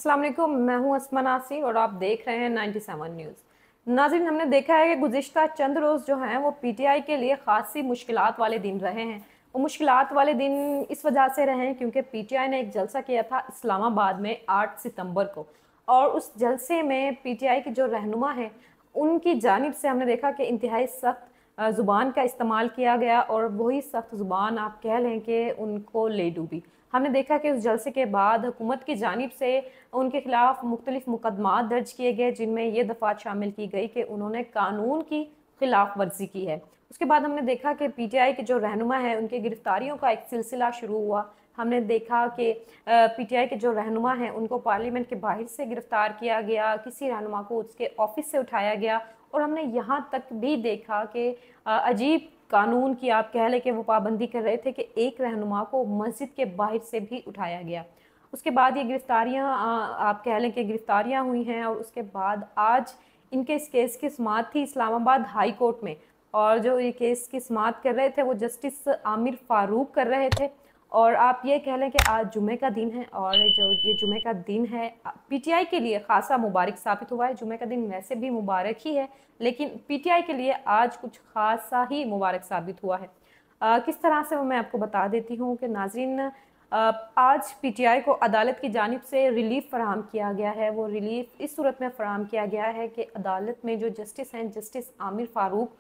अस्सलाम वालेकुम, मैं हूं अस्मा नासिर और आप देख रहे हैं 97 न्यूज़। नाज़रीन, हमने देखा है कि गुज़िश्ता चंद रोज़ जो हैं वो पीटीआई के लिए ख़ासी मुश्किलात वाले दिन रहे हैं। वो मुश्किलात वाले दिन इस वजह से रहे हैं क्योंकि पीटीआई ने एक जलसा किया था इस्लामाबाद में 8 सितंबर को, और उस जलसे में पीटीआई के जो रहनुमा हैं उनकी जानिब से हमने देखा कि इंतहाई सख्त ज़ुबान का इस्तेमाल किया गया, और वही सख्त ज़ुबान आप कह लें कि उनको ले डूबी। हमने देखा कि उस जलसे के बाद हुकूमत की जानिब से उनके खिलाफ मुख्तलिफ मुकदमात दर्ज किए गए, जिनमें ये दफ़ात शामिल की गई कि उन्होंने कानून की खिलाफ वर्जी की है। उसके बाद हमने देखा कि पीटीआई के जो रहनुमा है उनकी गिरफ्तारियों का एक सिलसिला शुरू हुआ। हमने देखा कि पीटीआई के जो रहनुमा हैं उनको पार्लियामेंट के बाहर से गिरफ्तार किया गया, किसी रहनुमा को उसके ऑफिस से उठाया गया, और हमने यहाँ तक भी देखा कि अजीब कानून की आप कह लें कि वो पाबंदी कर रहे थे कि एक रहनुमा को मस्जिद के बाहर से भी उठाया गया। उसके बाद ये गिरफ्तारियां आप कह लें कि गिरफ्तारियां हुई हैं, और उसके बाद आज इनके इस केस की समाअत थी इस्लामाबाद हाई कोर्ट में, और जो ये केस की समाअत कर रहे थे वो जस्टिस आमिर फारूक कर रहे थे। और आप ये कह लें कि आज जुमे का दिन है, और जो ये जुमे का दिन है पीटीआई के लिए ख़ासा मुबारक साबित हुआ है। जुमे का दिन वैसे भी मुबारक ही है, लेकिन पीटीआई के लिए आज कुछ ख़ासा ही मुबारक साबित हुआ है। किस तरह से वो मैं आपको बता देती हूँ कि नाज़रीन, आज पीटीआई को अदालत की जानिब से रिलीफ फराहम किया गया है। वो रिलीफ इस सूरत में फ़राहम किया गया है कि अदालत में जो जस्टिस हैं, जस्टिस आमिर फारूक,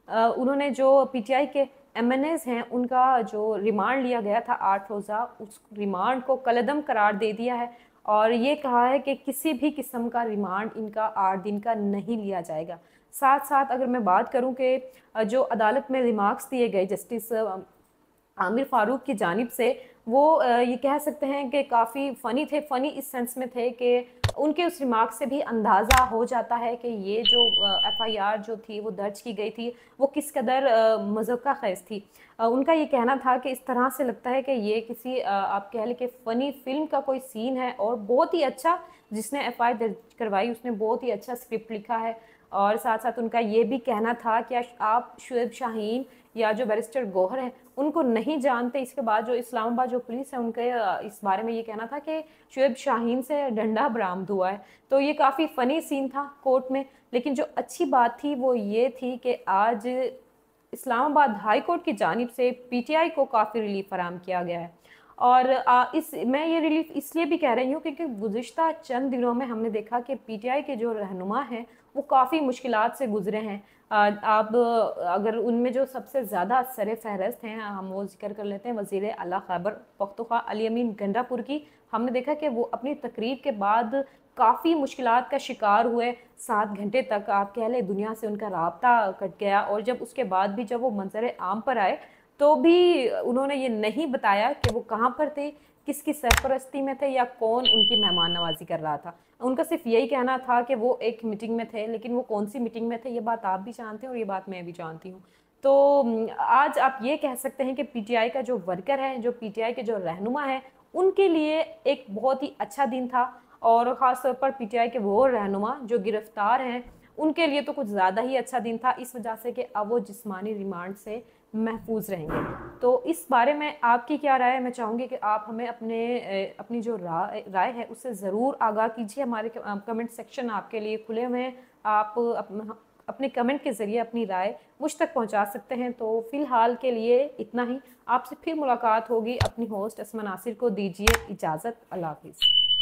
उन्होंने जो पीटीआई के एमएनएज़ हैं उनका जो रिमांड लिया गया था 8 रोज़ा, उस रिमांड को कलअदम करार दे दिया है, और ये कहा है कि किसी भी किस्म का रिमांड इनका 8 दिन का नहीं लिया जाएगा। साथ साथ अगर मैं बात करूं कि जो अदालत में रिमार्क्स दिए गए जस्टिस आमिर फारूक की जानिब से, वो ये कह सकते हैं कि काफ़ी फ़नी थे। फ़नी इस सेंस में थे कि उनके उस रिमार्क से भी अंदाज़ा हो जाता है कि ये जो एफआईआर जो थी वो दर्ज की गई थी वो किस कदर मज़ाक़ा ख़ेज़ थी। उनका ये कहना था कि इस तरह से लगता है कि ये किसी आप कह लें कि फ़नी फ़िल्म का कोई सीन है, और बहुत ही अच्छा जिसने एफआईआर दर्ज करवाई उसने बहुत ही अच्छा स्क्रिप्ट लिखा है। और साथ साथ उनका ये भी कहना था कि आप शुएब शाहीन या जो बैरिस्टर गौहर हैं उनको नहीं जानते। इसके बाद जो इस्लामाबाद जो पुलिस है उनके इस बारे में ये कहना था कि शुएब शाहीन से डंडा बरामद हुआ है। तो ये काफ़ी फ़नी सीन था कोर्ट में, लेकिन जो अच्छी बात थी वो ये थी कि आज इस्लामाबाद हाई कोर्ट की जानिब से पीटीआई को काफ़ी रिलीफ फराहम किया गया है। और मैं ये रिलीफ इसलिए भी कह रही हूँ क्योंकि गुज़िश्ता चंद दिनों में हमने देखा कि पीटीआई के जो रहनुमा हैं वो काफ़ी मुश्किलात से गुजरे हैं। अब अगर उनमें जो सबसे ज़्यादा सर फहरस्त हैं हम वो जिक्र कर लेते हैं वज़ीर आला खैबर पख्तूनख्वा अली अमीन गंडापुर की। हमने देखा कि वो अपनी तकरीर के बाद काफ़ी मुश्किलात का शिकार हुए। 7 घंटे तक आप कह लें दुनिया से उनका राब्ता कट गया, और जब उसके बाद भी जब वो मंजर आम पर आए तो भी उन्होंने ये नहीं बताया कि वो कहाँ पर थे, किसकी सरपरस्ती में थे, या कौन उनकी मेहमान नवाजी कर रहा था। उनका सिर्फ यही कहना था कि वो एक मीटिंग में थे, लेकिन वो कौन सी मीटिंग में थे ये बात आप भी जानते हैं और ये बात मैं भी जानती हूँ। तो आज आप ये कह सकते हैं कि पीटीआई का जो वर्कर है, जो पीटीआई के जो रहनुमा है, उनके लिए एक बहुत ही अच्छा दिन था। और ख़ास तौर पर पीटीआई के वो रहनुमा जो गिरफ्तार हैं उनके लिए तो कुछ ज़्यादा ही अच्छा दिन था, इस वजह से कि अब वो जिस्मानी रिमांड से महफूज रहेंगे। तो इस बारे में आपकी क्या राय है? मैं चाहूँगी कि आप हमें अपनी जो राय है उससे ज़रूर आगाह कीजिए। हमारे कमेंट सेक्शन आपके लिए खुले हुए हैं। आप अपने कमेंट के ज़रिए अपनी राय मुझ तक पहुँचा सकते हैं। तो फ़िलहाल के लिए इतना ही। आपसे फिर मुलाकात होगी। अपनी होस्ट अस्मा नासिर को दीजिए इजाज़त। अल्लाह हाफ़िज़।